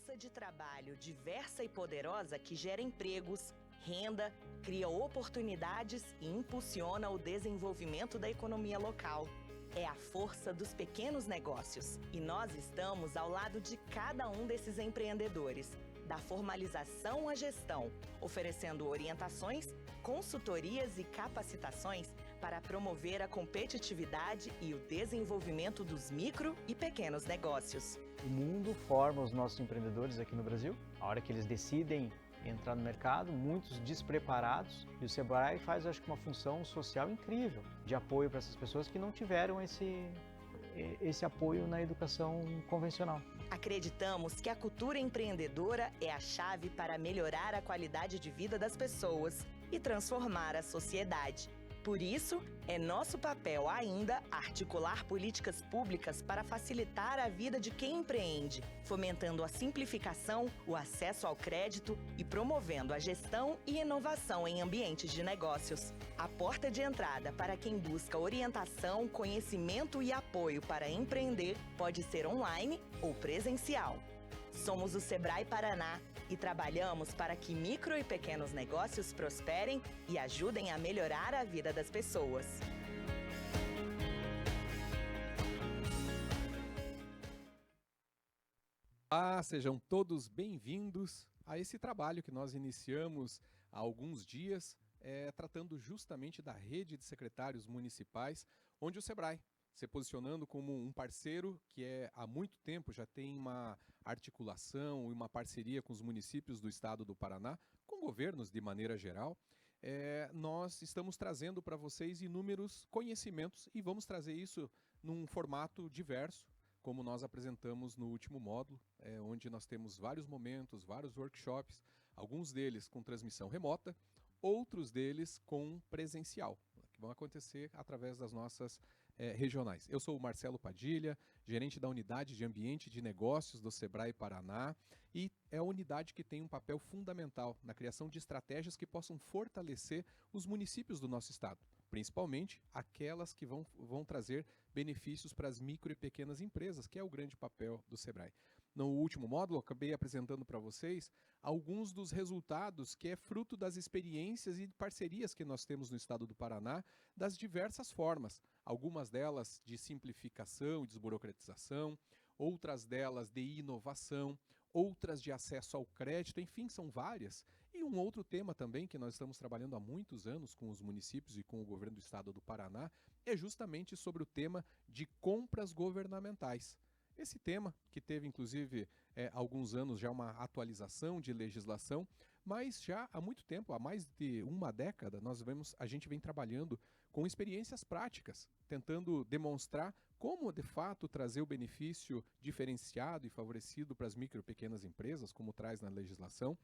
força de trabalho diversa e poderosa que gera empregos, renda, cria oportunidades e impulsiona o desenvolvimento da economia local. É a força dos pequenos negócios. E nós estamos ao lado de cada um desses empreendedores, da formalização à gestão, oferecendo orientações, consultorias e capacitações para promover a competitividade e o desenvolvimento dos micro e pequenos negócios. O mundo forma os nossos empreendedores aqui no Brasil. A hora que eles decidem entrar no mercado, muitos despreparados, e o Sebrae faz, acho que, uma função social incrível de apoio para essas pessoas que não tiveram esse apoio na educação convencional. Acreditamos que a cultura empreendedora é a chave para melhorar a qualidade de vida das pessoas e transformar a sociedade. Por isso, é nosso papel ainda articular políticas públicas para facilitar a vida de quem empreende, fomentando a simplificação, o acesso ao crédito e promovendo a gestão e inovação em ambientes de negócios. A porta de entrada para quem busca orientação, conhecimento e apoio para empreender pode ser online ou presencial. Somos o Sebrae Paraná e trabalhamos para que micro e pequenos negócios prosperem e ajudem a melhorar a vida das pessoas. Olá, sejam todos bem-vindos a esse trabalho que nós iniciamos há alguns dias, tratando justamente da rede de secretários municipais, onde o Sebrae se posicionando como um parceiro que há muito tempo já tem uma articulação e uma parceria com os municípios do estado do Paraná, com governos de maneira geral. Nós estamos trazendo para vocês inúmeros conhecimentos e vamos trazer isso num formato diverso, como nós apresentamos no último módulo, onde nós temos vários momentos, vários workshops, alguns deles com transmissão remota, outros deles com presencial, que vão acontecer através das nossas regionais. Eu sou o Marcelo Padilha, gerente da Unidade de Ambiente de Negócios do Sebrae Paraná, e é a unidade que tem um papel fundamental na criação de estratégias que possam fortalecer os municípios do nosso estado, principalmente aquelas que vão trazer benefícios para as micro e pequenas empresas, que é o grande papel do Sebrae. No último módulo, eu acabei apresentando para vocês alguns dos resultados que é fruto das experiências e parcerias que nós temos no estado do Paraná, das diversas formas, algumas delas de simplificação e desburocratização, outras delas de inovação, outras de acesso ao crédito, enfim, são várias. E um outro tema também que nós estamos trabalhando há muitos anos com os municípios e com o governo do estado do Paraná é justamente sobre o tema de compras governamentais. Esse tema, que teve inclusive alguns anos já uma atualização de legislação, mas já há muito tempo, há mais de uma década, a gente vem trabalhando com experiências práticas, tentando demonstrar como de fato trazer o benefício diferenciado e favorecido para as micro e pequenas empresas, como traz na legislação.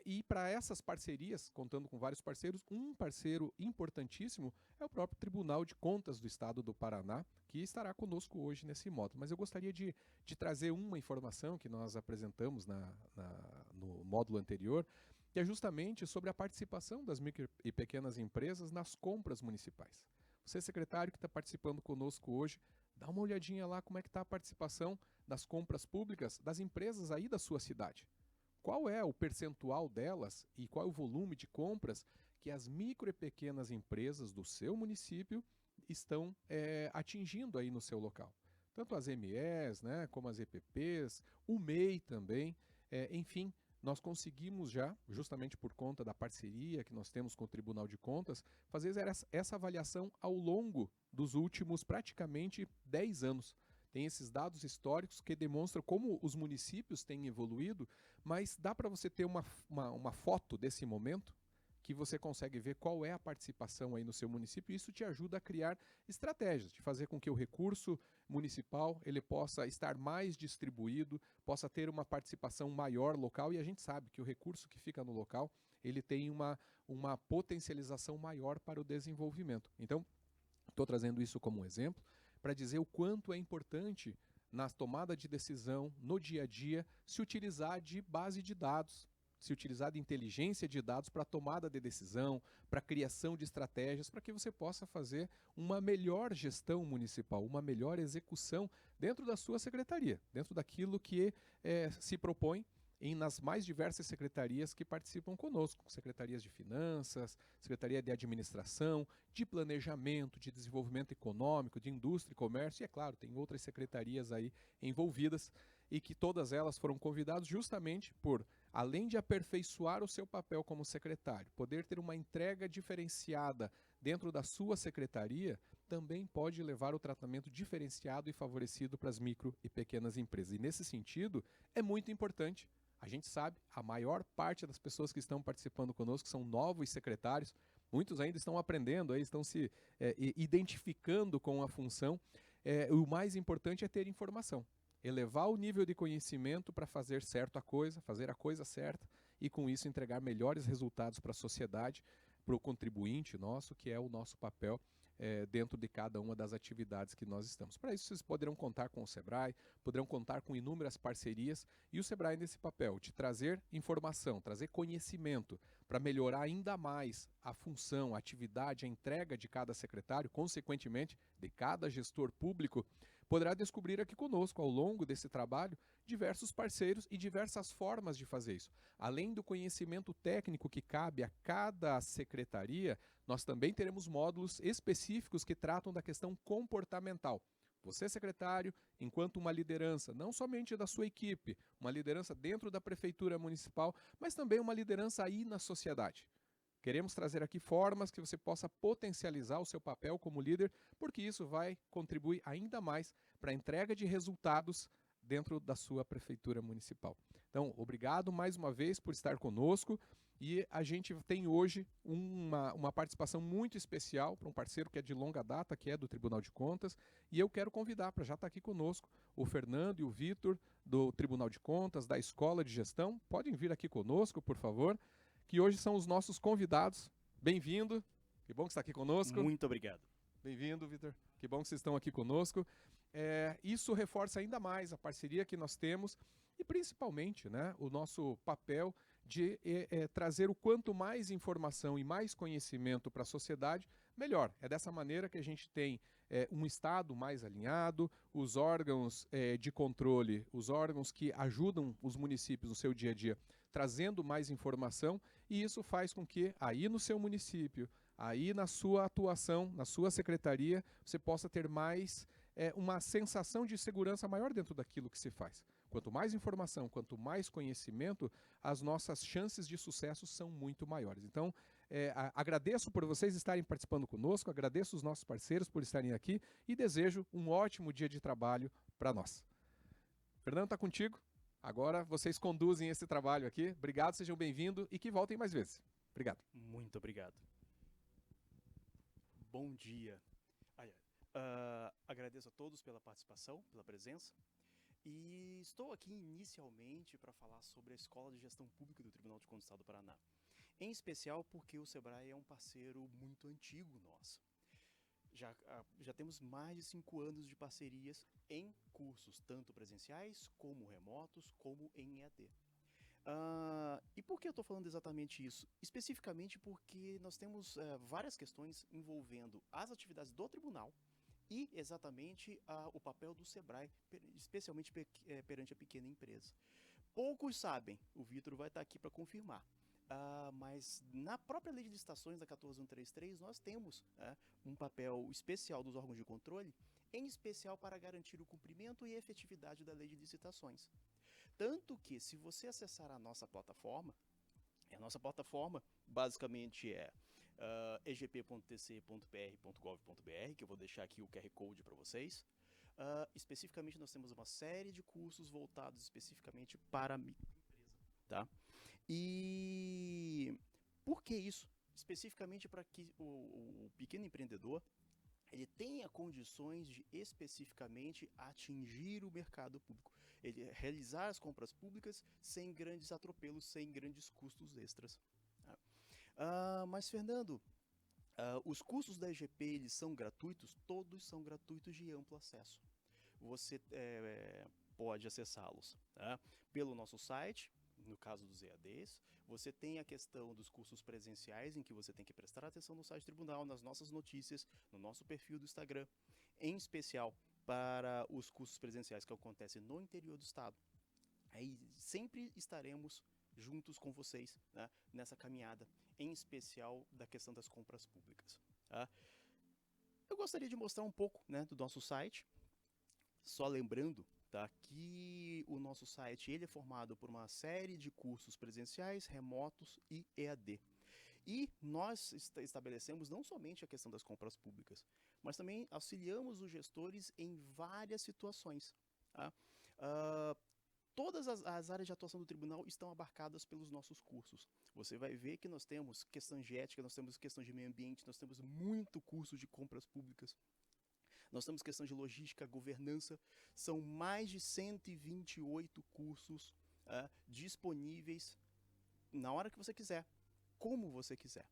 E para essas parcerias, contando com vários parceiros, um parceiro importantíssimo é o próprio Tribunal de Contas do Estado do Paraná, que estará conosco hoje nesse módulo. Mas eu gostaria de trazer uma informação que nós apresentamos no módulo anterior, que é justamente sobre a participação das micro e pequenas empresas nas compras municipais. Você, secretário, que está participando conosco hoje, dá uma olhadinha lá como é que está a participação das compras públicas das empresas aí da sua cidade. Qual é o percentual delas e qual é o volume de compras que as micro e pequenas empresas do seu município estão atingindo aí no seu local? Tanto as MEs, né, como as EPPs, o MEI também, enfim, nós conseguimos já, justamente por conta da parceria que nós temos com o Tribunal de Contas, fazer essa avaliação ao longo dos últimos praticamente 10 anos. Tem esses dados históricos que demonstram como os municípios têm evoluído, mas dá para você ter uma foto desse momento, que você consegue ver qual é a participação aí no seu município, e isso te ajuda a criar estratégias, de fazer com que o recurso municipal ele possa estar mais distribuído, possa ter uma participação maior local, e a gente sabe que o recurso que fica no local, ele tem uma potencialização maior para o desenvolvimento. Então, estou trazendo isso como um exemplo, para dizer o quanto é importante, na tomada de decisão, no dia a dia, se utilizar de base de dados, se utilizar de inteligência de dados para tomada de decisão, para criação de estratégias, para que você possa fazer uma melhor gestão municipal, uma melhor execução dentro da sua secretaria, dentro daquilo que se propõe nas mais diversas secretarias que participam conosco, secretarias de finanças, secretaria de administração, de planejamento, de desenvolvimento econômico, de indústria e comércio, e é claro, tem outras secretarias aí envolvidas, e que todas elas foram convidadas justamente por, além de aperfeiçoar o seu papel como secretário, poder ter uma entrega diferenciada dentro da sua secretaria, também pode levar o tratamento diferenciado e favorecido para as micro e pequenas empresas. E nesse sentido, é muito importante. A gente sabe, a maior parte das pessoas que estão participando conosco são novos secretários, muitos ainda estão aprendendo, aí estão se identificando com a função. O mais importante é ter informação, elevar o nível de conhecimento para fazer certo a coisa, fazer a coisa certa e com isso entregar melhores resultados para a sociedade, para o contribuinte nosso, que é o nosso papel dentro de cada uma das atividades que nós estamos. Para isso, vocês poderão contar com o Sebrae, poderão contar com inúmeras parcerias, e o Sebrae nesse papel de trazer informação, trazer conhecimento para melhorar ainda mais a função, a atividade, a entrega de cada secretário, consequentemente, de cada gestor público, poderá descobrir aqui conosco, ao longo desse trabalho, diversos parceiros e diversas formas de fazer isso. Além do conhecimento técnico que cabe a cada secretaria, nós também teremos módulos específicos que tratam da questão comportamental. Você, secretário, enquanto uma liderança, não somente da sua equipe, uma liderança dentro da prefeitura municipal, mas também uma liderança aí na sociedade. Queremos trazer aqui formas que você possa potencializar o seu papel como líder, porque isso vai contribuir ainda mais para a entrega de resultados dentro da sua prefeitura municipal. Então, obrigado mais uma vez por estar conosco, e a gente tem hoje uma participação muito especial para um parceiro que é de longa data, que é do Tribunal de Contas, e eu quero convidar para já estar aqui conosco o Fernando e o Vitor do Tribunal de Contas, da Escola de Gestão. Podem vir aqui conosco, por favor, que hoje são os nossos convidados. Bem-vindo, que bom que você está aqui conosco. Muito obrigado. Bem-vindo, Vitor, que bom que vocês estão aqui conosco. Isso reforça ainda mais a parceria que nós temos e principalmente, né, o nosso papel de trazer o quanto mais informação e mais conhecimento para a sociedade, melhor. É dessa maneira que a gente tem um Estado mais alinhado, os órgãos de controle, os órgãos que ajudam os municípios no seu dia a dia, trazendo mais informação, e isso faz com que aí no seu município, aí na sua atuação, na sua secretaria, você possa ter mais uma sensação de segurança maior dentro daquilo que se faz. Quanto mais informação, quanto mais conhecimento, as nossas chances de sucesso são muito maiores. Então, agradeço por vocês estarem participando conosco, agradeço os nossos parceiros por estarem aqui e desejo um ótimo dia de trabalho para nós. Fernando, está contigo. Agora vocês conduzem esse trabalho aqui. Obrigado, sejam bem-vindos e que voltem mais vezes. Obrigado. Muito obrigado. Bom dia. Agradeço a todos pela participação, pela presença. E estou aqui inicialmente para falar sobre a Escola de Gestão Pública do Tribunal de Contas do Estado do Paraná. Em especial porque o Sebrae é um parceiro muito antigo nosso. Já temos mais de 5 anos de parcerias em cursos, tanto presenciais, como remotos, como em EAD. E por que eu estou falando exatamente isso? Especificamente porque nós temos várias questões envolvendo as atividades do tribunal e exatamente o papel do Sebrae, especialmente perante a pequena empresa. Poucos sabem, o Vitor vai estar aqui para confirmar, mas na própria lei de licitações da 14133 nós temos um papel especial dos órgãos de controle, em especial para garantir o cumprimento e efetividade da lei de licitações. Tanto que, se você acessar a nossa plataforma basicamente é egp.tc.pr.gov.br, que eu vou deixar aqui o QR Code para vocês. Especificamente, nós temos uma série de cursos voltados especificamente para a microempresa, tá? E por que isso? Especificamente para que o pequeno empreendedor ele tenha condições de especificamente atingir o mercado público, ele realizar as compras públicas sem grandes atropelos, sem grandes custos extras. Mas, Fernando, os cursos da EGP eles são gratuitos? Todos são gratuitos de amplo acesso. Você pode acessá-los pelo nosso site, no caso dos EADs, você tem a questão dos cursos presenciais, em que você tem que prestar atenção no site do tribunal, nas nossas notícias, no nosso perfil do Instagram, em especial para os cursos presenciais que acontecem no interior do estado. Aí sempre estaremos juntos com vocês, né, nessa caminhada, em especial da questão das compras públicas. Tá? Eu gostaria de mostrar um pouco, né, do nosso site, só lembrando, tá, que o nosso site ele é formado por uma série de cursos presenciais, remotos e EAD. E nós estabelecemos não somente a questão das compras públicas, mas também auxiliamos os gestores em várias situações. Tá? Todas as áreas de atuação do tribunal estão abarcadas pelos nossos cursos. Você vai ver que nós temos questão de ética, nós temos questão de meio ambiente, nós temos muito curso de compras públicas. Nós temos questão de logística, governança. São mais de 128 cursos disponíveis na hora que você quiser, como você quiser.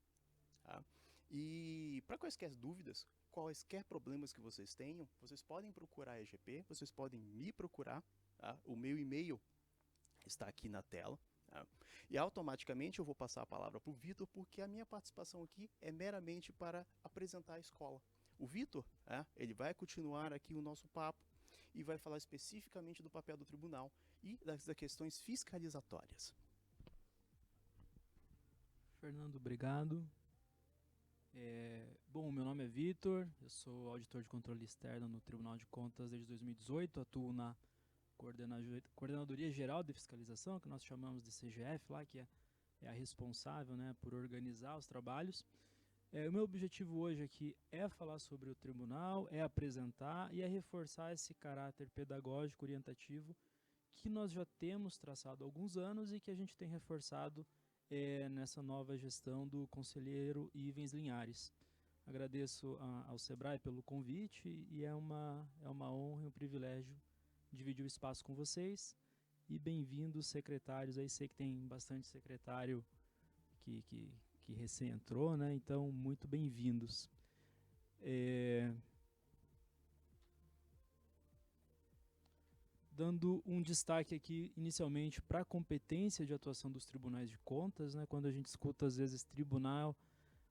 Tá? E para quaisquer dúvidas, quaisquer problemas que vocês tenham, vocês podem procurar a EGP, vocês podem me procurar. Tá? O meu e-mail está aqui na tela. Tá? E automaticamente eu vou passar a palavra para o Vitor, porque a minha participação aqui é meramente para apresentar a escola. O Vitor, ele vai continuar aqui o nosso papo e vai falar especificamente do papel do tribunal e das questões fiscalizatórias. Fernando, obrigado. Bom, meu nome é Vitor, eu sou auditor de controle externo no Tribunal de Contas desde 2018, atuo na Coordenadoria Geral de Fiscalização, que nós chamamos de CGF, lá, que é a responsável, né, por organizar os trabalhos. O meu objetivo hoje aqui é falar sobre o tribunal, é apresentar e é reforçar esse caráter pedagógico orientativo que nós já temos traçado há alguns anos e que a gente tem reforçado nessa nova gestão do conselheiro Ivens Linhares. Agradeço ao SEBRAE pelo convite e é uma honra e um privilégio dividir o espaço com vocês. E bem-vindos, secretários. Aí sei que tem bastante secretário que recém entrou, né? Então, muito bem-vindos. Dando um destaque aqui, inicialmente, para a competência de atuação dos tribunais de contas, né? Quando a gente escuta, às vezes, tribunal,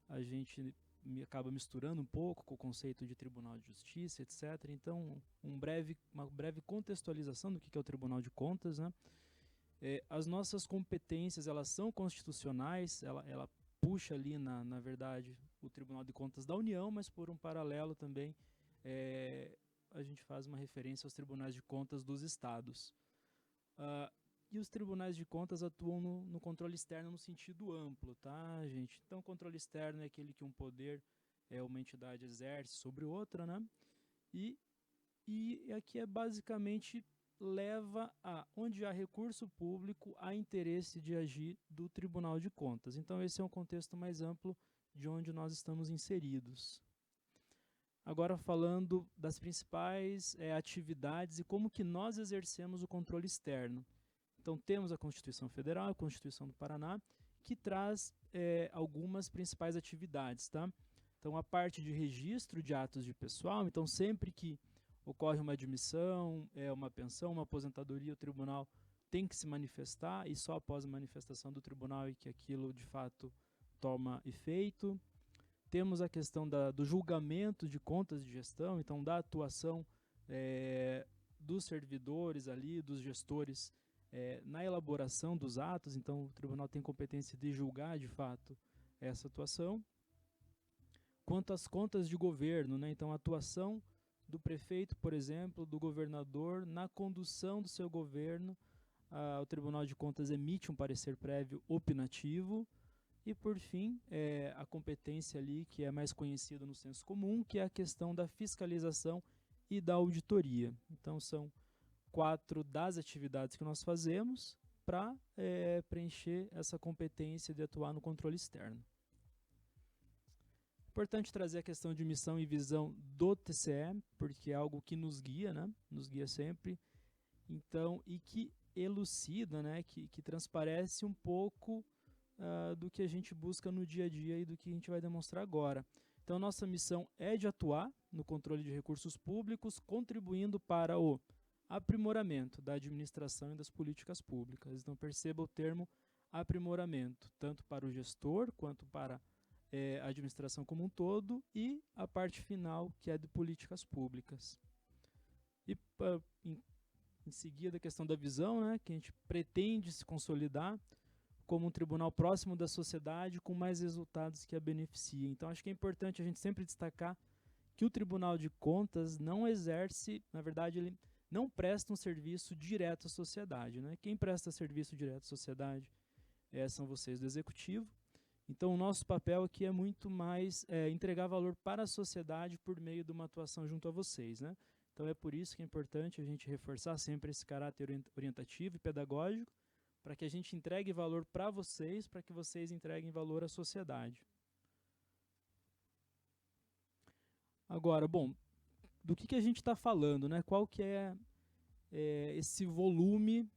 a gente acaba misturando um pouco com o conceito de tribunal de justiça, etc. Então, uma breve contextualização do que é o tribunal de contas, né? As nossas competências, elas são constitucionais, ela puxa ali, na verdade, o Tribunal de Contas da União, mas por um paralelo também, a gente faz uma referência aos tribunais de contas dos estados. E os tribunais de contas atuam no controle externo no sentido amplo, tá, gente? Então, o controle externo é aquele que um poder, uma entidade exerce sobre outra, né? E aqui basicamente leva onde há recurso público, há interesse de agir do Tribunal de Contas. Então, esse é um contexto mais amplo de onde nós estamos inseridos. Agora, falando das principais atividades e como que nós exercemos o controle externo. Então, temos a Constituição Federal, a Constituição do Paraná, que traz algumas principais atividades. Tá? Então, a parte de registro de atos de pessoal, então sempre que ocorre uma admissão, uma pensão, uma aposentadoria, o tribunal tem que se manifestar e só após a manifestação do tribunal é que aquilo de fato toma efeito. Temos a questão do julgamento de contas de gestão, então da atuação dos servidores ali, dos gestores na elaboração dos atos, então o tribunal tem competência de julgar de fato essa atuação. Quanto às contas de governo, né, então a atuação do prefeito, por exemplo, do governador, na condução do seu governo, o Tribunal de Contas emite um parecer prévio opinativo. E, por fim, a competência ali, que é mais conhecida no senso comum, que é a questão da fiscalização e da auditoria. Então, são 4 das atividades que nós fazemos para preencher essa competência de atuar no controle externo. Importante trazer a questão de missão e visão do TCE, porque é algo que nos guia, né? Nos guia sempre. Então, e que elucida, né? Que transparece um pouco do que a gente busca no dia a dia e do que a gente vai demonstrar agora. Então, nossa missão é de atuar no controle de recursos públicos, contribuindo para o aprimoramento da administração e das políticas públicas. Então, perceba o termo aprimoramento, tanto para o gestor quanto para a administração como um todo, e a parte final, que é de políticas públicas. E em seguida, a questão da visão, né, que a gente pretende se consolidar como um tribunal próximo da sociedade, com mais resultados que a beneficiem. Então, acho que é importante a gente sempre destacar que o Tribunal de Contas não exerce, na verdade, ele não presta um serviço direto à sociedade, né? Quem presta serviço direto à sociedade são vocês do Executivo. Então, o nosso papel aqui é muito mais entregar valor para a sociedade por meio de uma atuação junto a vocês, né? Então, é por isso que é importante a gente reforçar sempre esse caráter orientativo e pedagógico, para que a gente entregue valor para vocês, para que vocês entreguem valor à sociedade. Agora, bom, do que a gente está falando, né? Qual que é esse volume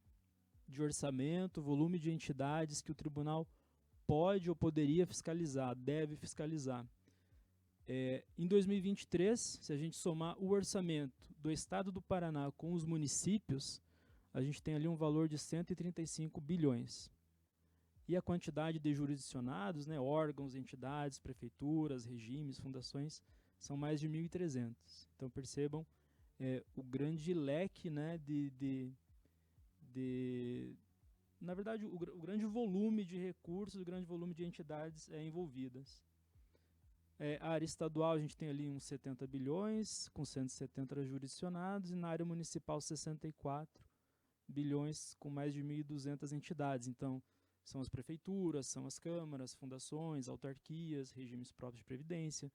de orçamento, volume de entidades que o tribunal pode ou poderia fiscalizar, deve fiscalizar? Em 2023, se a gente somar o orçamento do Estado do Paraná com os municípios, a gente tem ali um valor de 135 bilhões. E a quantidade de jurisdicionados, né, órgãos, entidades, prefeituras, regimes, fundações, são mais de 1.300. Então, percebam o grande leque, né, na verdade, o grande volume de recursos, o grande volume de entidades envolvidas. A área estadual, a gente tem ali uns 70 bilhões, com 170 jurisdicionados, e na área municipal, 64 bilhões, com mais de 1.200 entidades. Então, são as prefeituras, são as câmaras, fundações, autarquias, regimes próprios de previdência.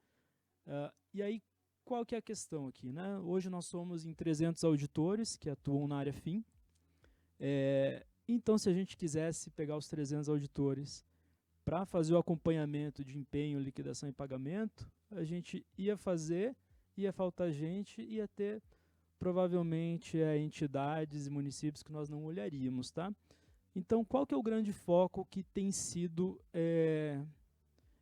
E aí, qual que é a questão aqui, né? Hoje nós somos em 300 auditores que atuam na área FIM. Então, se a gente quisesse pegar os 300 auditores para fazer o acompanhamento de empenho, liquidação e pagamento, a gente ia fazer, ia faltar gente, ia ter provavelmente entidades e municípios que nós não olharíamos, tá? Então, qual que é o grande foco que tem sido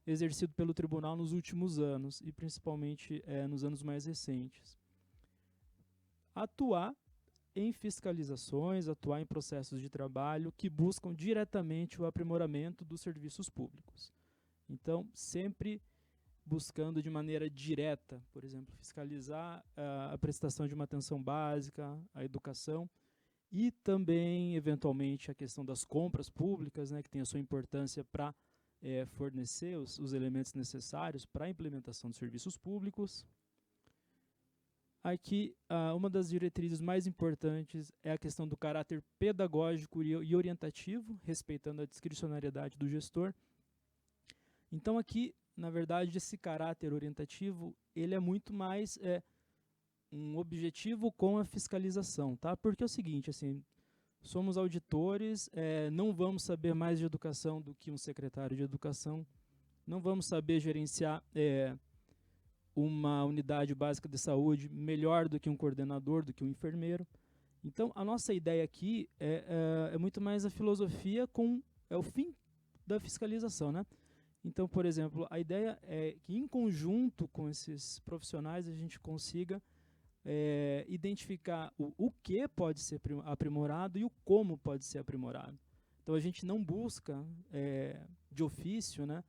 exercido pelo tribunal nos últimos anos, e principalmente nos anos mais recentes? Atuar em fiscalizações, atuar em processos de trabalho que buscam diretamente o aprimoramento dos serviços públicos. Então, sempre buscando de maneira direta, por exemplo, fiscalizar a prestação de uma atenção básica, a educação, e também, eventualmente, a questão das compras públicas, né, que tem a sua importância para fornecer os elementos necessários para a implementação dos serviços públicos. Aqui, uma das diretrizes mais importantes é a questão do caráter pedagógico e orientativo, respeitando a discricionariedade do gestor. Então, aqui, na verdade, esse caráter orientativo, ele é muito mais um objetivo com a fiscalização, tá? Porque é o seguinte, assim, somos auditores, não vamos saber mais de educação do que um secretário de educação, não vamos saber gerenciar uma unidade básica de saúde melhor do que um coordenador, do que um enfermeiro. Então, a nossa ideia aqui é muito mais a filosofia o fim da fiscalização, né? Então, por exemplo, a ideia é que, em conjunto com esses profissionais, a gente consiga identificar o que pode ser aprimorado e o como pode ser aprimorado. Então, a gente não busca, de ofício, né,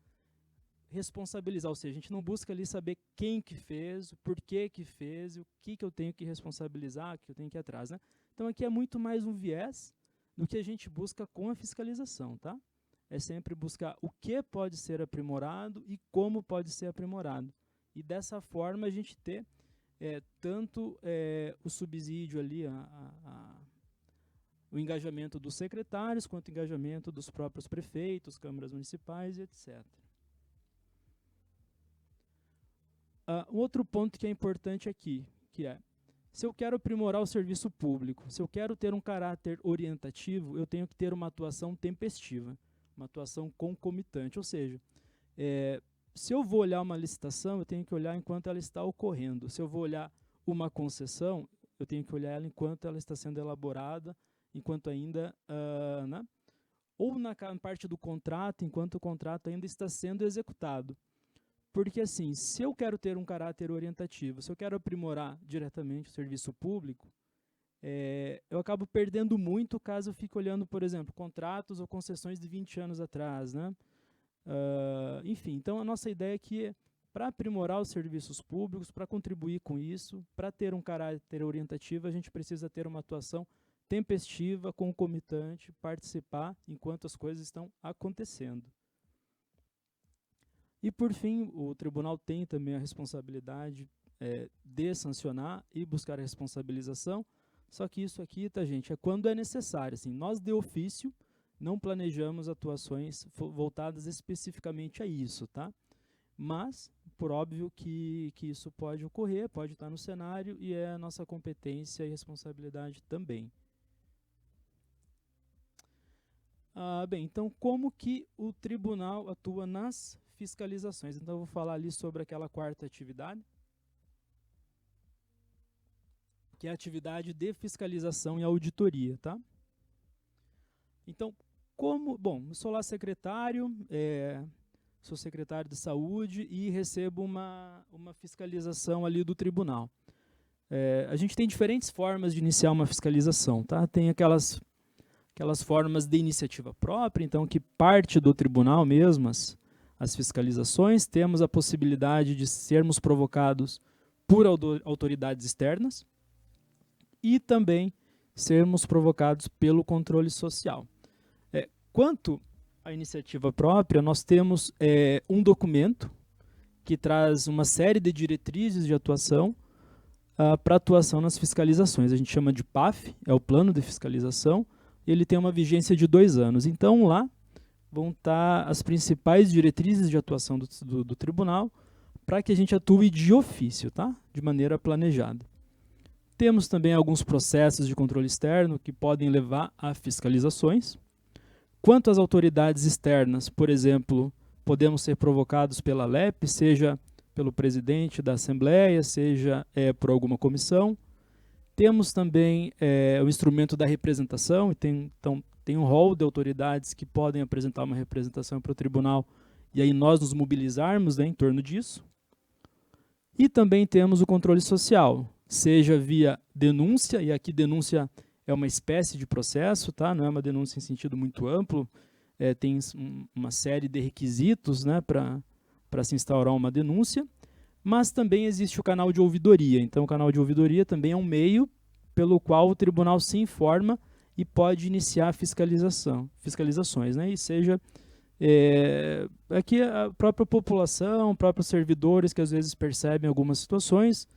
responsabilizar, ou seja, a gente não busca ali saber quem que fez, o porquê que fez, o que eu tenho que responsabilizar, o que eu tenho que ir atrás, né? Então, aqui é muito mais um viés do que a gente busca com a fiscalização, tá? É sempre buscar o que pode ser aprimorado e como pode ser aprimorado. E dessa forma a gente ter tanto o subsídio ali, o engajamento dos secretários, quanto o engajamento dos próprios prefeitos, câmaras municipais e etc. Um outro ponto que é importante aqui, que é, se eu quero aprimorar o serviço público, se eu quero ter um caráter orientativo, eu tenho que ter uma atuação tempestiva, uma atuação concomitante, ou seja, se eu vou olhar uma licitação, eu tenho que olhar enquanto ela está ocorrendo. Se eu vou olhar uma concessão, eu tenho que olhar ela enquanto ela está sendo elaborada, enquanto ainda, né? Ou na parte do contrato, enquanto o contrato ainda está sendo executado. Porque, assim, se eu quero ter um caráter orientativo, se eu quero aprimorar diretamente o serviço público, eu acabo perdendo muito caso eu fique olhando, por exemplo, contratos ou concessões de 20 anos atrás, né? Enfim, então a nossa ideia aqui é, para aprimorar os serviços públicos, para contribuir com isso, para ter um caráter orientativo, a gente precisa ter uma atuação tempestiva, concomitante, participar enquanto as coisas estão acontecendo. E, por fim, o tribunal tem também a responsabilidade de sancionar e buscar a responsabilização, só que isso aqui, tá, gente, é quando é necessário. Assim, nós, de ofício, não planejamos atuações voltadas especificamente a isso, tá? Mas, por óbvio que isso pode ocorrer, pode estar no cenário e é a nossa competência e responsabilidade também. Bem, então como que o tribunal atua nas fiscalizações? Então eu vou falar ali sobre aquela quarta atividade, que é a atividade de fiscalização e auditoria, tá? Então, bom, eu sou lá secretário, sou secretário de saúde e recebo uma fiscalização ali do tribunal. A gente tem diferentes formas de iniciar uma fiscalização, tá? Tem aquelas formas de iniciativa própria, então que parte do tribunal mesmo, as fiscalizações. Temos a possibilidade de sermos provocados por autoridades externas e também sermos provocados pelo controle social. Quanto à iniciativa própria, nós temos um documento que traz uma série de diretrizes de atuação para atuação nas fiscalizações. A gente chama de PAF, é o Plano de Fiscalização. Ele tem uma vigência de 2 anos. Então, lá vão estar as principais diretrizes de atuação do tribunal para que a gente atue de ofício, tá? De maneira planejada. Temos também alguns processos de controle externo que podem levar a fiscalizações. Quanto às autoridades externas, por exemplo, podemos ser provocados pela LEP, seja pelo presidente da Assembleia, seja por alguma comissão. Temos também o instrumento da representação, então tem um rol de autoridades que podem apresentar uma representação para o tribunal e aí nós nos mobilizarmos, né, em torno disso. E também temos o controle social, seja via denúncia, e aqui denúncia é uma espécie de processo, tá? Não é uma denúncia em sentido muito amplo, tem uma série de requisitos, né, para se instaurar uma denúncia. Mas também existe o canal de ouvidoria. Então, o canal de ouvidoria também é um meio pelo qual o tribunal se informa e pode iniciar fiscalizações, né? E seja aqui a própria população, próprios servidores que às vezes percebem algumas situações,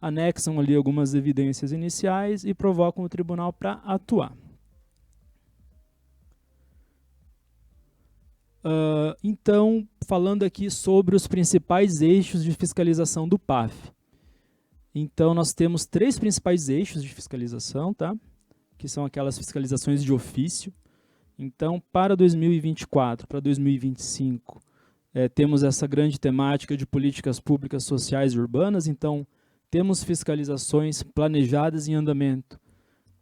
anexam ali algumas evidências iniciais e provocam o tribunal para atuar. Então, falando aqui sobre os principais eixos de fiscalização do PAF. Então, nós temos 3 principais eixos de fiscalização, tá? Que são aquelas fiscalizações de ofício. Então, para 2024, para 2025, temos essa grande temática de políticas públicas sociais e urbanas. Então, temos fiscalizações planejadas em andamento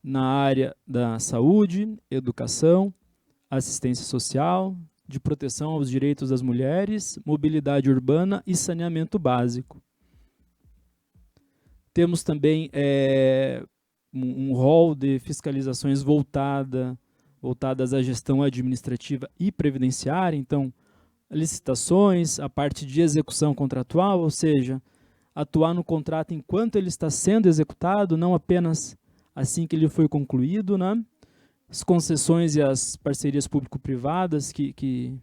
na área da saúde, educação, assistência social, de proteção aos direitos das mulheres, mobilidade urbana e saneamento básico. Temos também um rol de fiscalizações voltadas à gestão administrativa e previdenciária, então, licitações, a parte de execução contratual, ou seja, atuar no contrato enquanto ele está sendo executado, não apenas assim que ele foi concluído, né? As concessões e as parcerias público-privadas, que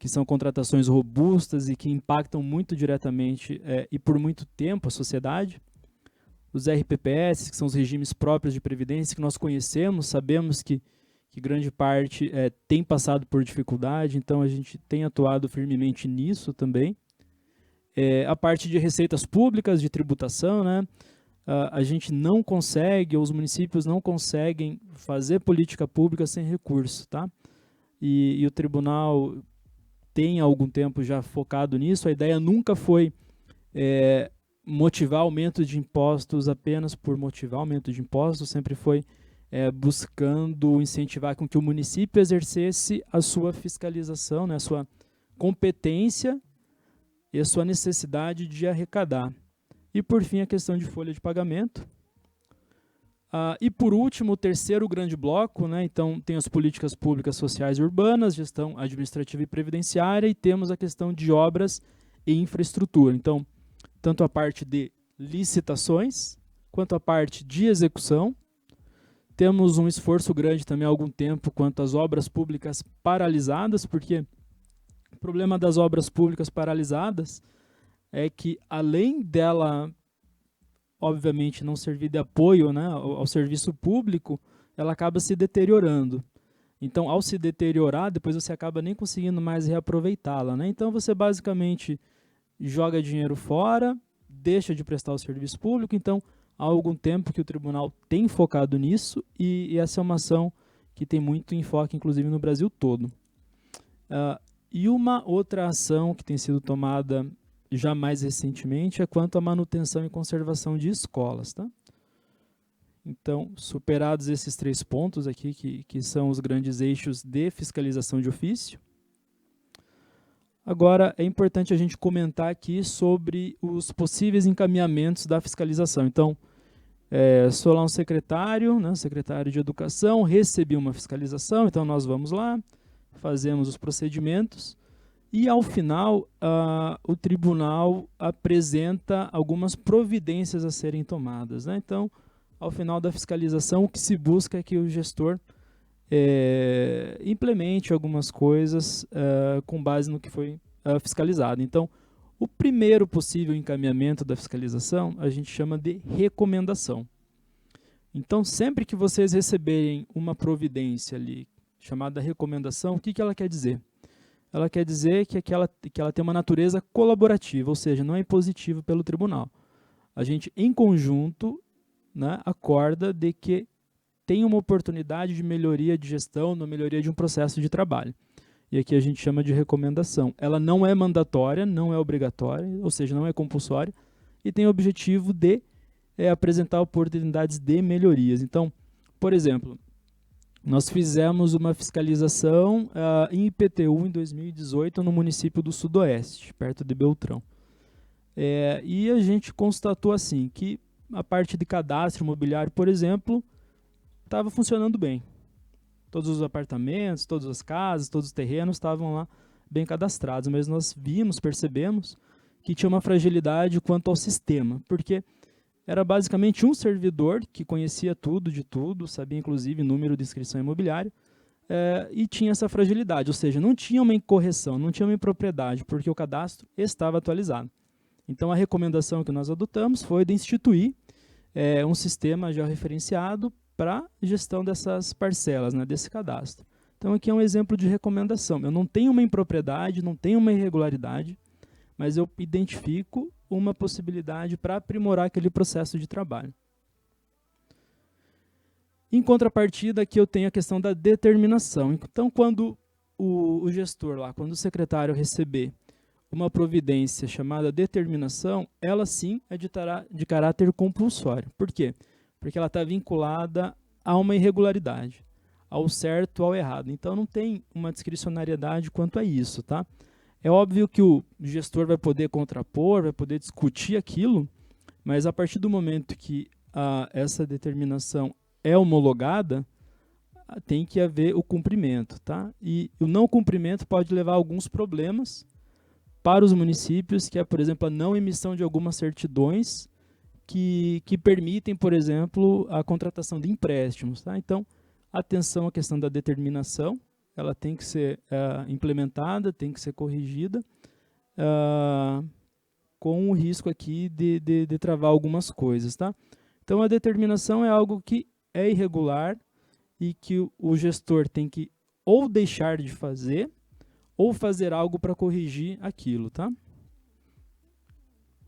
são contratações robustas e que impactam muito diretamente e por muito tempo a sociedade. Os RPPS, que são os regimes próprios de previdência, que nós conhecemos, sabemos que grande parte tem passado por dificuldade, então a gente tem atuado firmemente nisso também. A parte de receitas públicas, de tributação, né? A gente não consegue, ou os municípios não conseguem fazer política pública sem recurso, tá? E o tribunal tem há algum tempo já focado nisso. A ideia nunca foi motivar aumento de impostos apenas por motivar aumento de impostos, sempre foi buscando incentivar com que o município exercesse a sua fiscalização, né, a sua competência e a sua necessidade de arrecadar. E, por fim, a questão de folha de pagamento. E por último, o terceiro grande bloco, né? Então tem as políticas públicas sociais e urbanas, gestão administrativa e previdenciária, e temos a questão de obras e infraestrutura. Então, tanto a parte de licitações, quanto a parte de execução. Temos um esforço grande também há algum tempo quanto às obras públicas paralisadas, porque o problema das obras públicas paralisadas é que, além dela, obviamente, não servir de apoio, né, ao serviço público, ela acaba se deteriorando. Então, ao se deteriorar, depois você acaba nem conseguindo mais reaproveitá-la, né? Então, você basicamente joga dinheiro fora, deixa de prestar o serviço público. Então, há algum tempo que o tribunal tem focado nisso, e essa é uma ação que tem muito enfoque, inclusive, no Brasil todo. E uma outra ação que tem sido tomada já mais recentemente é quanto à manutenção e conservação de escolas, tá? Então, superados esses 3 pontos aqui, que são os grandes eixos de fiscalização de ofício, agora é importante a gente comentar aqui sobre os possíveis encaminhamentos da fiscalização. Então, sou lá um secretário, né, secretário de Educação, recebi uma fiscalização, então nós vamos lá, fazemos os procedimentos, e ao final o tribunal apresenta algumas providências a serem tomadas, né? Então, ao final da fiscalização, o que se busca é que o gestor implemente algumas coisas com base no que foi fiscalizado. Então, o primeiro possível encaminhamento da fiscalização a gente chama de recomendação. Então, sempre que vocês receberem uma providência ali chamada recomendação, o que ela quer dizer? Ela quer dizer que ela tem uma natureza colaborativa, ou seja, não é impositiva pelo tribunal. A gente, em conjunto, né, acorda de que tem uma oportunidade de melhoria de gestão, na melhoria de um processo de trabalho. E aqui a gente chama de recomendação. Ela não é mandatória, não é obrigatória, ou seja, não é compulsória, e tem o objetivo de apresentar oportunidades de melhorias. Então, por exemplo, nós fizemos uma fiscalização em IPTU em 2018 no município do Sudoeste, perto de Beltrão. E a gente constatou assim que a parte de cadastro imobiliário, por exemplo, estava funcionando bem. Todos os apartamentos, todas as casas, todos os terrenos estavam lá bem cadastrados, mas nós percebemos que tinha uma fragilidade quanto ao sistema, porque era basicamente um servidor que conhecia tudo de tudo, sabia inclusive número de inscrição imobiliária, e tinha essa fragilidade, ou seja, não tinha uma incorreção, não tinha uma impropriedade, porque o cadastro estava atualizado. Então, a recomendação que nós adotamos foi de instituir um sistema georreferenciado para gestão dessas parcelas, né, desse cadastro. Então, aqui é um exemplo de recomendação. Eu não tenho uma impropriedade, não tenho uma irregularidade, mas eu identifico uma possibilidade para aprimorar aquele processo de trabalho. Em contrapartida, aqui eu tenho a questão da determinação. Então, quando o gestor lá, quando o secretário receber uma providência chamada determinação, ela sim é de caráter compulsório. Por quê? Porque ela está vinculada a uma irregularidade, ao certo ou ao errado. Então, não tem uma discricionariedade quanto a isso, tá? É óbvio que o gestor vai poder contrapor, vai poder discutir aquilo, mas a partir do momento que essa determinação é homologada, tem que haver o cumprimento, tá? E o não cumprimento pode levar a alguns problemas para os municípios, que é, por exemplo, a não emissão de algumas certidões que permitem, por exemplo, a contratação de empréstimos, tá? Então, atenção à questão da determinação, ela tem que ser implementada, tem que ser corrigida, com o risco aqui de travar algumas coisas, tá? Então, a determinação é algo que é irregular e que o gestor tem que ou deixar de fazer ou fazer algo para corrigir aquilo, tá?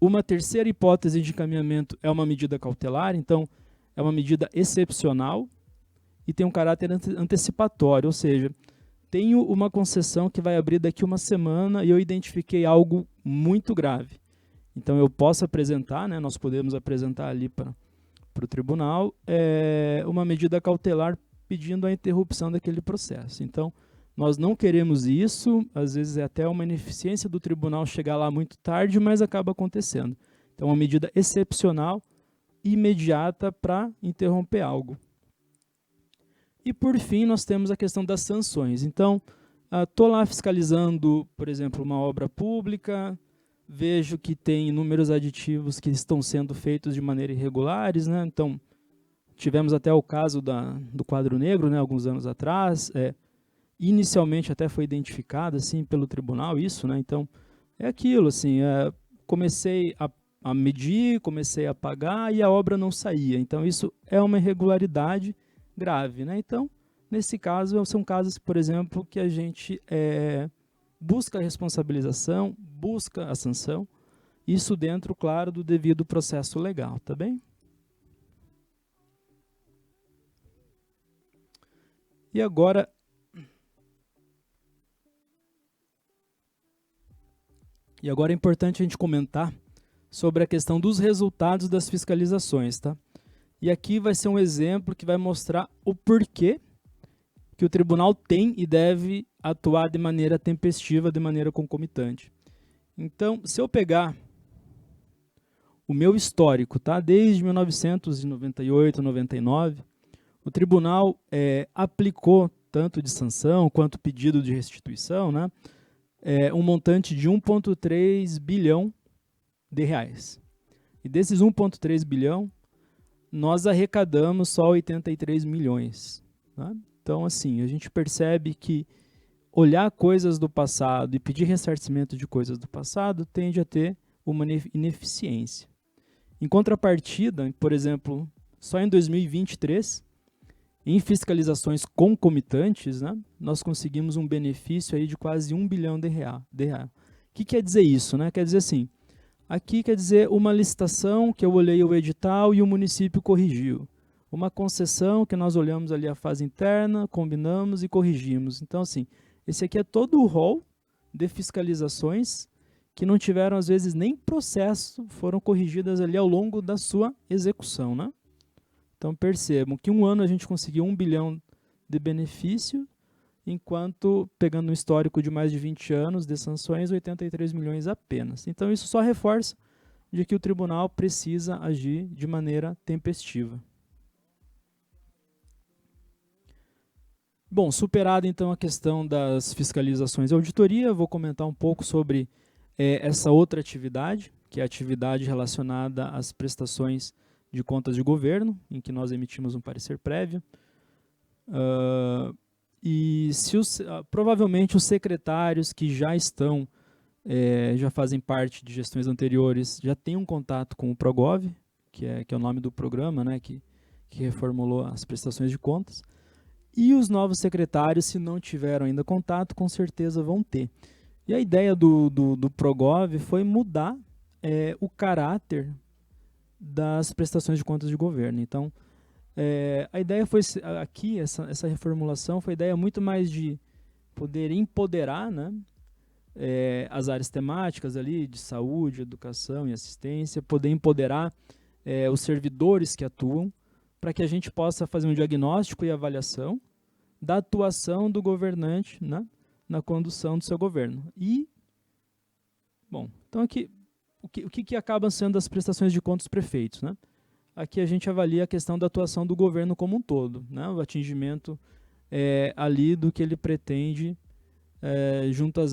Uma terceira hipótese de encaminhamento é uma medida cautelar, então é uma medida excepcional e tem um caráter antecipatório, ou seja, tenho uma concessão que vai abrir daqui uma semana e eu identifiquei algo muito grave. Então eu posso apresentar, né, nós podemos apresentar ali para o tribunal uma medida cautelar pedindo a interrupção daquele processo. Então, nós não queremos isso, às vezes é até uma ineficiência do tribunal chegar lá muito tarde, mas acaba acontecendo. Então, é uma medida excepcional imediata para interromper algo. E, por fim, nós temos a questão das sanções. Então, estou lá fiscalizando, por exemplo, uma obra pública, vejo que tem inúmeros aditivos que estão sendo feitos de maneira irregulares, né? Então, tivemos até o caso do quadro negro, né, alguns anos atrás. Inicialmente até foi identificado assim, pelo tribunal isso, né? Então, é aquilo, assim, comecei a medir, comecei a pagar e a obra não saía. Então, isso é uma irregularidade grave, né? Então, nesse caso, são casos, por exemplo, que a gente busca a responsabilização, busca a sanção, isso dentro, claro, do devido processo legal, tá bem? E agora, é importante a gente comentar sobre a questão dos resultados das fiscalizações, tá? E aqui vai ser um exemplo que vai mostrar o porquê que o tribunal tem e deve atuar de maneira tempestiva, de maneira concomitante. Então, se eu pegar o meu histórico, tá? Desde 1998, 99, o tribunal aplicou tanto de sanção quanto pedido de restituição, né? Um montante de 1,3 bilhão de reais. E desses 1,3 bilhão, nós arrecadamos só 83 milhões. Tá? Então, assim, a gente percebe que olhar coisas do passado e pedir ressarcimento de coisas do passado tende a ter uma ineficiência. Em contrapartida, por exemplo, só em 2023, em fiscalizações concomitantes, né, nós conseguimos um benefício aí de quase 1 bilhão de real. O que quer dizer isso? Né? Quer dizer assim, aqui quer dizer uma licitação que eu olhei o edital e o município corrigiu. Uma concessão que nós olhamos ali a fase interna, combinamos e corrigimos. Então, assim, esse aqui é todo o rol de fiscalizações que não tiveram, às vezes, nem processo, foram corrigidas ali ao longo da sua execução, né? Então, percebam que um ano a gente conseguiu 1 bilhão de benefício, enquanto, pegando um histórico de mais de 20 anos de sanções, 83 milhões apenas. Então, isso só reforça de que o tribunal precisa agir de maneira tempestiva. Bom, superada então a questão das fiscalizações e auditoria, vou comentar um pouco sobre essa outra atividade, que é a atividade relacionada às prestações de contas de governo, em que nós emitimos um parecer prévio. E provavelmente os secretários que já estão, já fazem parte de gestões anteriores, já têm um contato com o Progov, que é o nome do programa, né, que reformulou as prestações de contas. E os novos secretários, se não tiveram ainda contato, com certeza vão ter. E a ideia do Progov foi mudar o caráter das prestações de contas de governo. Então, a ideia foi aqui, essa reformulação, foi a ideia muito mais de poder empoderar, né, as áreas temáticas ali de saúde, educação e assistência, poder empoderar os servidores que atuam, para que a gente possa fazer um diagnóstico e avaliação da atuação do governante, né, na condução do seu governo. E, bom, então aqui, o que acabam sendo as prestações de contas dos prefeitos, né? Aqui a gente avalia a questão da atuação do governo como um todo, né, o atingimento ali do que ele pretende junto às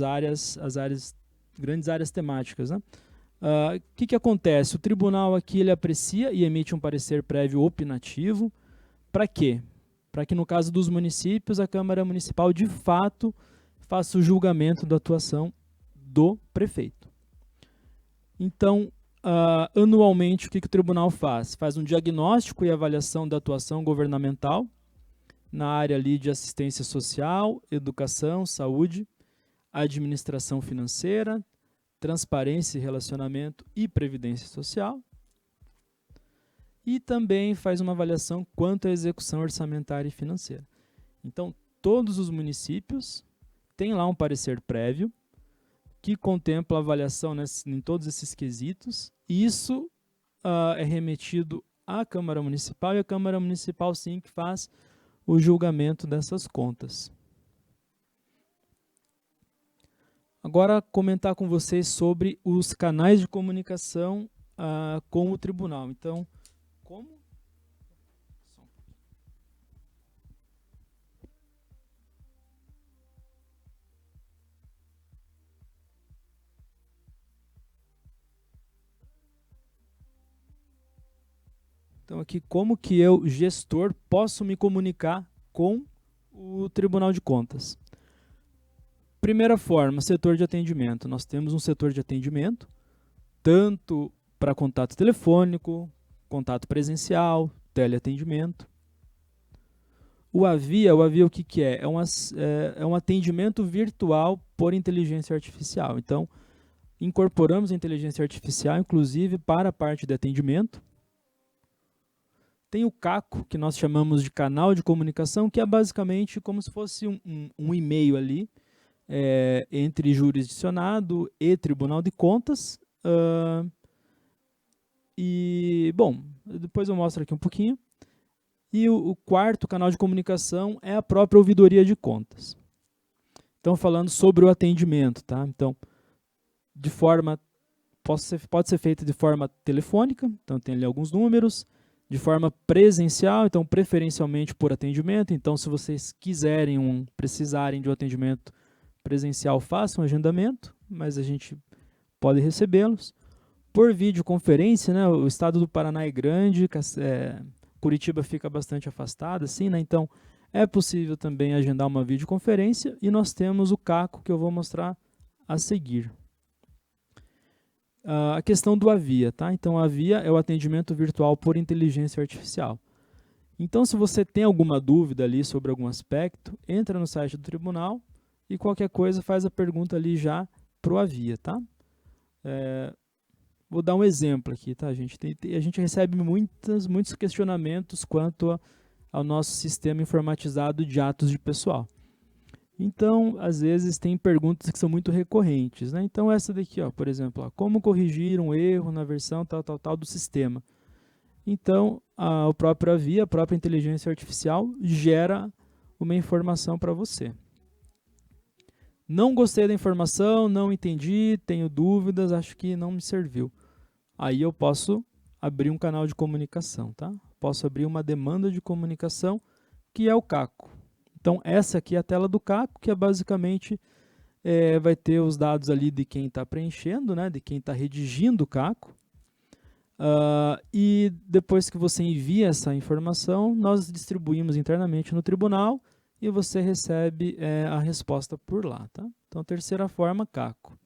grandes áreas temáticas, né? O que acontece? O tribunal aqui ele aprecia e emite um parecer prévio opinativo. Para quê? Para que, no caso dos municípios, a Câmara Municipal, de fato, faça o julgamento da atuação do prefeito. Então, anualmente, o que o tribunal faz? Faz um diagnóstico e avaliação da atuação governamental na área ali de assistência social, educação, saúde, administração financeira, transparência e relacionamento e previdência social. E também faz uma avaliação quanto à execução orçamentária e financeira. Então, todos os municípios têm lá um parecer prévio que contempla a avaliação em todos esses quesitos. E isso é remetido à Câmara Municipal e a Câmara Municipal, sim, que faz o julgamento dessas contas. Agora, comentar com vocês sobre os canais de comunicação com o tribunal. Então, como... Só um pouquinho. Então aqui, como que eu, gestor, posso me comunicar com o Tribunal de Contas? Primeira forma, setor de atendimento. Nós temos um setor de atendimento, tanto para contato telefônico, contato presencial, teleatendimento. O Avia o que que é? É um atendimento virtual por inteligência artificial. Então, incorporamos a inteligência artificial, inclusive, para a parte de atendimento. Tem o CACO, que nós chamamos de canal de comunicação, que é basicamente como se fosse um e-mail ali, entre jurisdicionado e Tribunal de Contas. Bom, depois eu mostro aqui um pouquinho. E o quarto canal de comunicação é a própria ouvidoria de contas. Então, falando sobre o atendimento, tá? Então, pode ser feito de forma telefônica, então tem ali alguns números, de forma presencial, então preferencialmente por atendimento. Então, se vocês precisarem de um atendimento presencial, façam um agendamento, mas a gente pode recebê-los. Por videoconferência, né? O estado do Paraná é grande, Curitiba fica bastante afastada, assim, né? Então, é possível também agendar uma videoconferência e nós temos o CACO, que eu vou mostrar a seguir. A questão do Avia, tá? Então, a Avia é o atendimento virtual por inteligência artificial. Então, se você tem alguma dúvida ali sobre algum aspecto, entra no site do tribunal e qualquer coisa faz a pergunta ali já para o Avia, tá? Vou dar um exemplo aqui, tá, gente? A gente recebe muitos questionamentos quanto ao nosso sistema informatizado de atos de pessoal. Então, às vezes, tem perguntas que são muito recorrentes, né? Então, essa daqui, ó, por exemplo, ó, como corrigir um erro na versão tal do sistema? Então, o próprio Avia, a própria inteligência artificial, gera uma informação para você. Não gostei da informação, não entendi, tenho dúvidas, acho que não me serviu. Aí eu posso abrir um canal de comunicação, tá? Posso abrir uma demanda de comunicação, que é o CACO. Então, essa aqui é a tela do CACO, que é basicamente vai ter os dados ali de quem está preenchendo, né? De quem está redigindo o CACO. E depois que você envia essa informação, nós distribuímos internamente no tribunal e você recebe a resposta por lá, tá? Então, a terceira forma, CACO.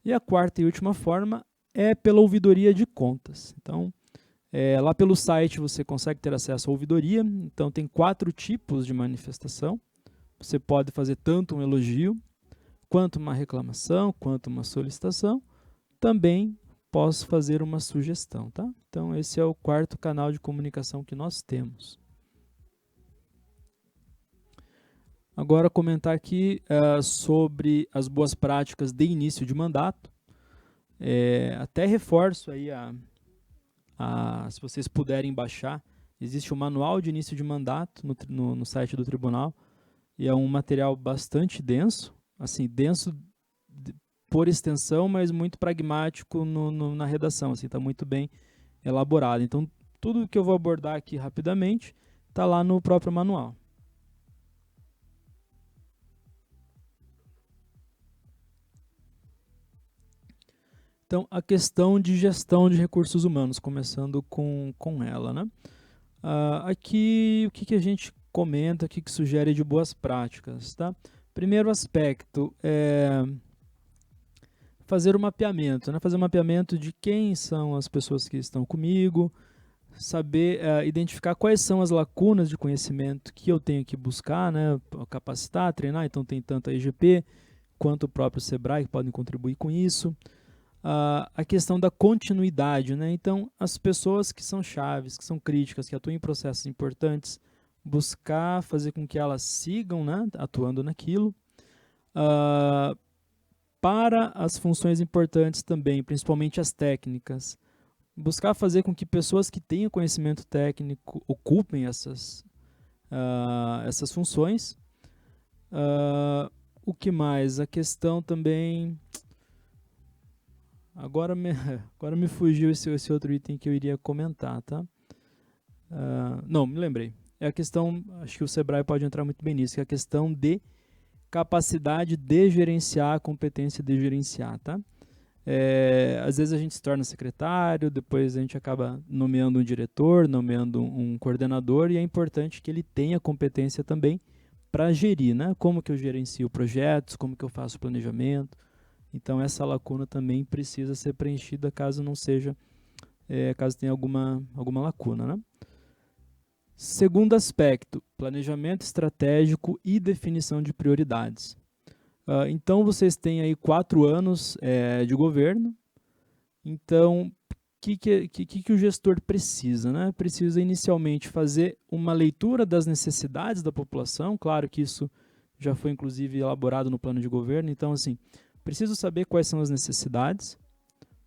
E a quarta e última forma é pela ouvidoria de contas. Então, lá pelo site você consegue ter acesso à ouvidoria. Então, tem 4 tipos de manifestação. Você pode fazer tanto um elogio, quanto uma reclamação, quanto uma solicitação. Também posso fazer uma sugestão, tá? Então, esse é o quarto canal de comunicação que nós temos. Agora, comentar aqui sobre as boas práticas de início de mandato. Até reforço aí, se vocês puderem baixar, existe um manual de início de mandato no site do tribunal, e é um material bastante denso, assim, denso por extensão, mas muito pragmático na redação, assim, está muito bem elaborado. Então, tudo que eu vou abordar aqui rapidamente está lá no próprio manual. Então, a questão de gestão de recursos humanos, começando com ela, né? Aqui, o que a gente comenta, o que sugere de boas práticas, tá? Primeiro aspecto é fazer o mapeamento, né? Fazer o mapeamento de quem são as pessoas que estão comigo, saber identificar quais são as lacunas de conhecimento que eu tenho que buscar, né? Capacitar, treinar, então tem tanto a EGP quanto o próprio SEBRAE que podem contribuir com isso. A questão da continuidade, né? Então, as pessoas que são chaves, que são críticas, que atuam em processos importantes, buscar fazer com que elas sigam, né, atuando naquilo. Para as funções importantes também, principalmente as técnicas, buscar fazer com que pessoas que tenham conhecimento técnico ocupem essas funções. O que mais? A questão também... Agora me fugiu esse outro item que eu iria comentar, tá? Não, me lembrei. É a questão, acho que o Sebrae pode entrar muito bem nisso, que é a questão de capacidade de gerenciar, a competência de gerenciar, tá? Às vezes a gente se torna secretário, depois a gente acaba nomeando um diretor, nomeando um coordenador, e é importante que ele tenha competência também para gerir, né? Como que eu gerencio projetos, como que eu faço planejamento. Então essa lacuna também precisa ser preenchida caso não seja, caso tenha alguma lacuna, né? Segundo aspecto, planejamento estratégico e definição de prioridades. Então, vocês têm aí 4 anos de governo. Então, o que o gestor precisa, né? Precisa inicialmente fazer uma leitura das necessidades da população. Claro que isso já foi, inclusive, elaborado no plano de governo. Então, assim, preciso saber quais são as necessidades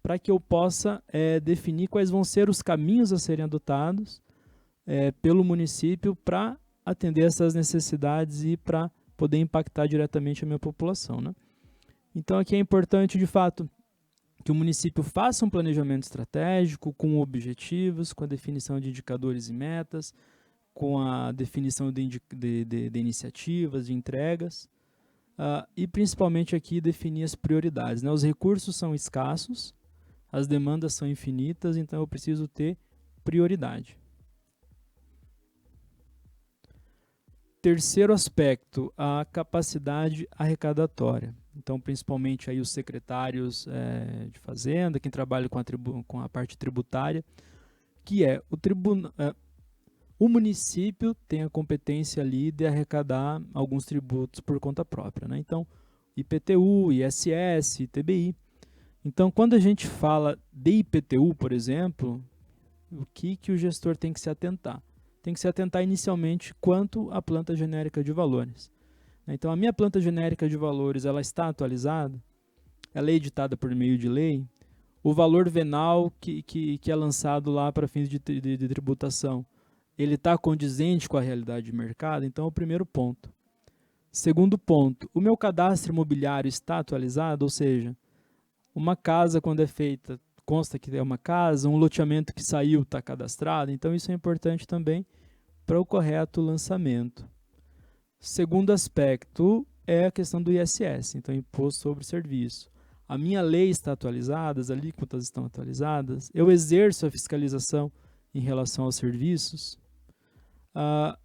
para que eu possa definir quais vão ser os caminhos a serem adotados pelo município para atender essas necessidades e para poder impactar diretamente a minha população, né? Então aqui é importante, de fato, que o município faça um planejamento estratégico com objetivos, com a definição de indicadores e metas, com a definição de iniciativas, de entregas, e principalmente aqui definir as prioridades, né? Os recursos são escassos, as demandas são infinitas, então eu preciso ter prioridade. Terceiro aspecto, a capacidade arrecadatória. Então, principalmente aí os secretários de Fazenda, quem trabalha com a parte tributária, que o município tem a competência ali de arrecadar alguns tributos por conta própria, né? Então, IPTU, ISS, ITBI. Então, quando a gente fala de IPTU, por exemplo, o que o gestor tem que se atentar? Tem que se atentar inicialmente quanto à planta genérica de valores. Então, a minha planta genérica de valores, ela está atualizada? Ela é editada por meio de lei? O valor venal que é lançado lá para fins de tributação, ele está condizente com a realidade de mercado? Então, é o primeiro ponto. Segundo ponto, o meu cadastro imobiliário está atualizado? Ou seja, uma casa, quando é feita, consta que é uma casa, um loteamento que saiu está cadastrado, então isso é importante também para o correto lançamento. Segundo aspecto é a questão do ISS, então Imposto sobre Serviço. A minha lei está atualizada, as alíquotas estão atualizadas, eu exerço a fiscalização em relação aos serviços.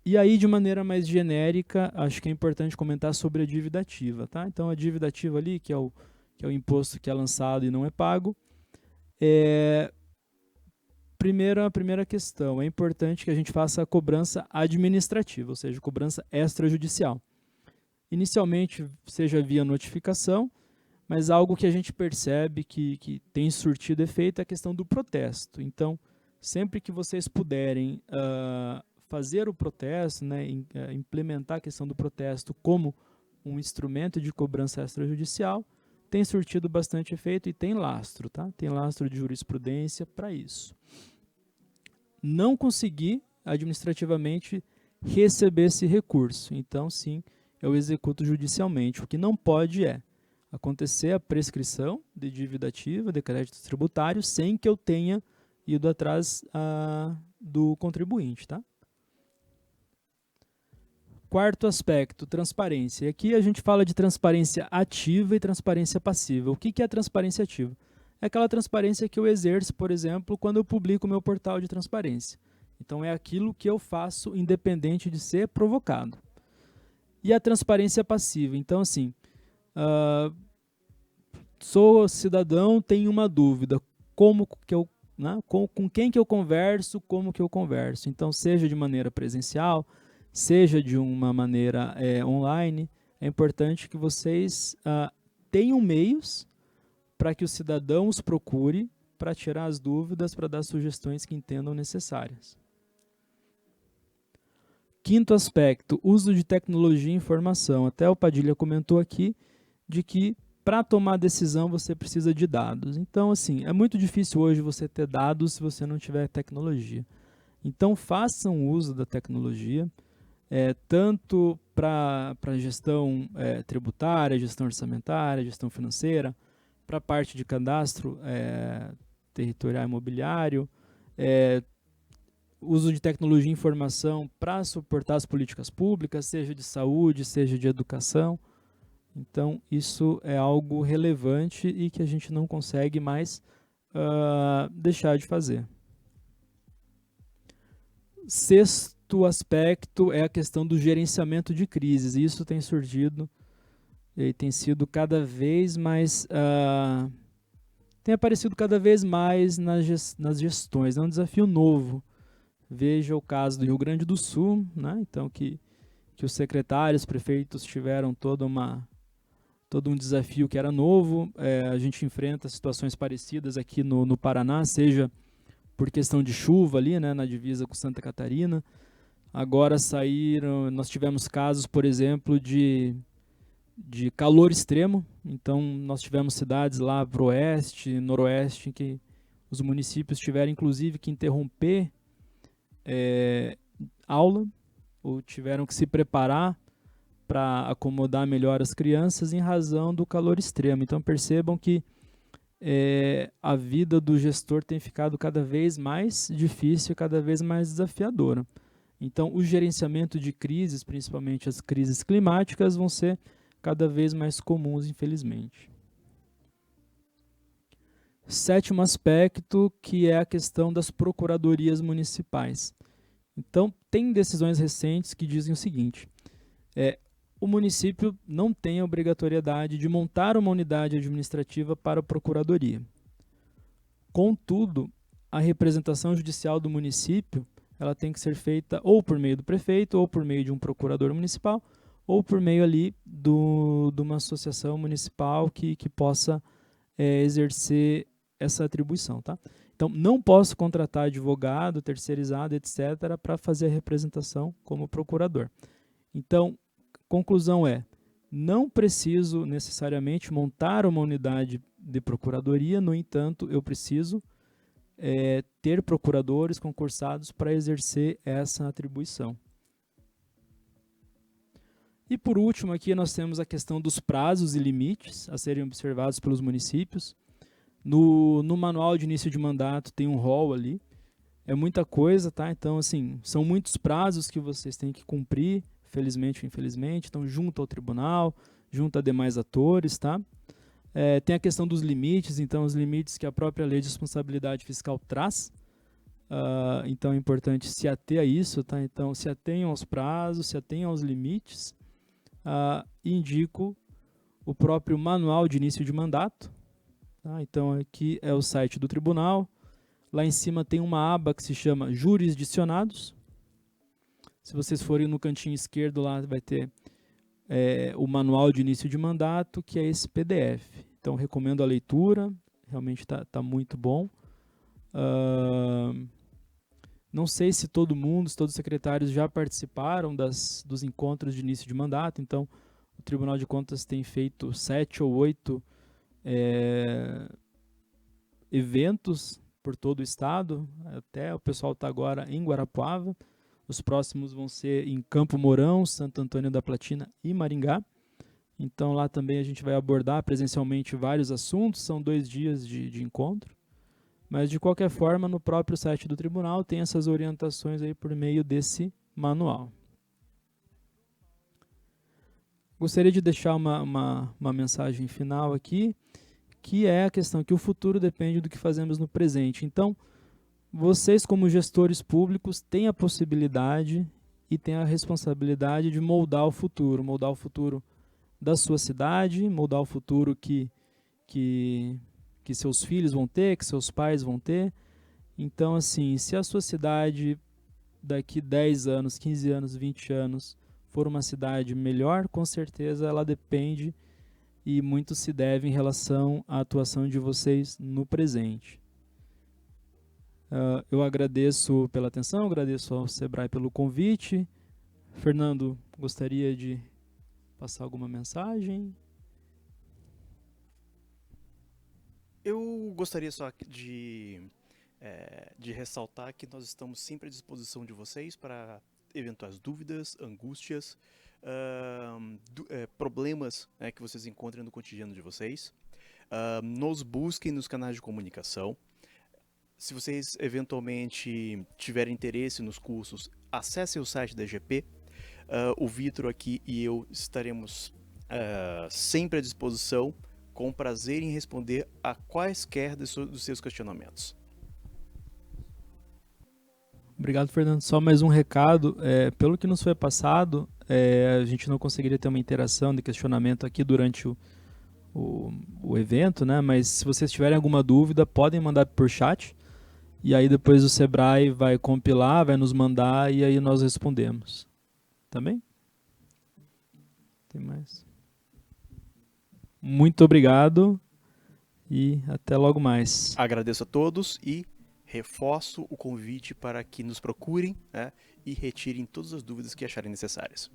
E aí, de maneira mais genérica, acho que é importante comentar sobre a dívida ativa, tá? Então, a dívida ativa ali, que é o imposto que é lançado e não é pago, a primeira questão, é importante que a gente faça a cobrança administrativa, ou seja, cobrança extrajudicial. Inicialmente, seja via notificação, mas algo que a gente percebe que tem surtido efeito é a questão do protesto. Então, sempre que vocês puderem fazer o protesto, né, implementar a questão do protesto como um instrumento de cobrança extrajudicial, tem surtido bastante efeito e tem lastro, tá? Tem lastro de jurisprudência para isso. Não consegui administrativamente receber esse recurso, então sim, eu executo judicialmente. O que não pode é acontecer a prescrição de dívida ativa, de créditos tributários, sem que eu tenha ido atrás do contribuinte, tá? Quarto aspecto, transparência. E aqui a gente fala de transparência ativa e transparência passiva. O que é a transparência ativa? É aquela transparência que eu exerço, por exemplo, quando eu publico o meu portal de transparência. Então, é aquilo que eu faço independente de ser provocado. E a transparência passiva. Então, assim, sou cidadão, tenho uma dúvida. Com quem que eu converso, como que eu converso. Então, seja de maneira presencial, seja de uma maneira online, é importante que vocês tenham meios para que o cidadão os procure para tirar as dúvidas, para dar sugestões que entendam necessárias. Quinto aspecto, uso de tecnologia e informação. Até o Padilha comentou aqui de que para tomar decisão você precisa de dados. Então, assim, é muito difícil hoje você ter dados se você não tiver tecnologia. Então, façam uso da tecnologia, tanto para gestão tributária, gestão orçamentária, gestão financeira, para a parte de cadastro territorial imobiliário, uso de tecnologia e informação para suportar as políticas públicas, seja de saúde, seja de educação. Então, isso é algo relevante e que a gente não consegue mais deixar de fazer. Sexto aspecto é a questão do gerenciamento de crises. Isso tem surgido e tem sido cada vez mais... tem aparecido cada vez mais nas gestões. É um desafio novo. Veja o caso do Rio Grande do Sul, né? Então, que os secretários, prefeitos tiveram todo um desafio que era novo. A gente enfrenta situações parecidas aqui no Paraná, seja por questão de chuva ali, né, na divisa com Santa Catarina. Agora nós tivemos casos, por exemplo, de calor extremo. Então, nós tivemos cidades lá para o oeste, noroeste, em que os municípios tiveram, inclusive, que interromper aula, ou tiveram que se preparar para acomodar melhor as crianças em razão do calor extremo. Então, percebam que a vida do gestor tem ficado cada vez mais difícil, cada vez mais desafiadora. Então, o gerenciamento de crises, principalmente as crises climáticas, vão ser cada vez mais comuns, infelizmente. Sétimo aspecto, que é a questão das procuradorias municipais. Então, tem decisões recentes que dizem o seguinte: o município não tem a obrigatoriedade de montar uma unidade administrativa para a procuradoria. Contudo, a representação judicial do município ela tem que ser feita ou por meio do prefeito, ou por meio de um procurador municipal, ou por meio ali de uma associação municipal que possa exercer essa atribuição. Tá? Então, não posso contratar advogado, terceirizado, etc., para fazer a representação como procurador. Então, conclusão não preciso necessariamente montar uma unidade de procuradoria, no entanto, eu preciso ter procuradores concursados para exercer essa atribuição. E por último aqui nós temos a questão dos prazos e limites a serem observados pelos municípios. No manual de início de mandato tem um rol ali, é muita coisa, tá? Então, assim, são muitos prazos que vocês têm que cumprir, felizmente ou infelizmente, então junto ao tribunal, junto a demais atores, tá? Tem a questão dos limites, então os limites que a própria lei de responsabilidade fiscal traz, então é importante se ater a isso, tá? Então se atenham aos prazos, se atenham aos limites, indico o próprio manual de início de mandato, tá? Então aqui é o site do tribunal, lá em cima tem uma aba que se chama jurisdicionados. Se vocês forem no cantinho esquerdo lá vai ter o manual de início de mandato, que é esse PDF. Então, recomendo a leitura, realmente está muito bom. Não sei se todos os secretários já participaram dos encontros de início de mandato, então o Tribunal de Contas tem feito 7 ou 8 eventos por todo o estado, até o pessoal está agora em Guarapuava. Os próximos vão ser em Campo Mourão, Santo Antônio da Platina e Maringá. Então lá também a gente vai abordar presencialmente vários assuntos, são 2 dias de encontro. Mas de qualquer forma, no próprio site do tribunal tem essas orientações aí por meio desse manual. Gostaria de deixar uma mensagem final aqui, que é a questão que o futuro depende do que fazemos no presente. Então, vocês como gestores públicos têm a possibilidade e têm a responsabilidade de moldar o futuro da sua cidade, moldar o futuro que seus filhos vão ter, que seus pais vão ter. Então, assim, se a sua cidade daqui 10 anos, 15 anos, 20 anos for uma cidade melhor, com certeza ela depende e muito se deve em relação à atuação de vocês no presente. Eu agradeço pela atenção, agradeço ao Sebrae pelo convite. Fernando, gostaria de passar alguma mensagem? Eu gostaria só de ressaltar que nós estamos sempre à disposição de vocês para eventuais dúvidas, angústias, problemas que vocês encontrem no cotidiano de vocês. nos busquem nos canais de comunicação. Se vocês eventualmente tiverem interesse nos cursos, acessem o site da EGP. O Vitor aqui e eu estaremos sempre à disposição, com prazer em responder a quaisquer dos seus questionamentos. Obrigado, Fernando. Só mais um recado. Pelo que nos foi passado, a gente não conseguiria ter uma interação de questionamento aqui durante o evento, né? Mas se vocês tiverem alguma dúvida, podem mandar por chat. E aí depois o Sebrae vai compilar, vai nos mandar e aí nós respondemos. Tá bem? Tem mais? Muito obrigado e até logo mais. Agradeço a todos e reforço o convite para que nos procurem, né, e retirem todas as dúvidas que acharem necessárias.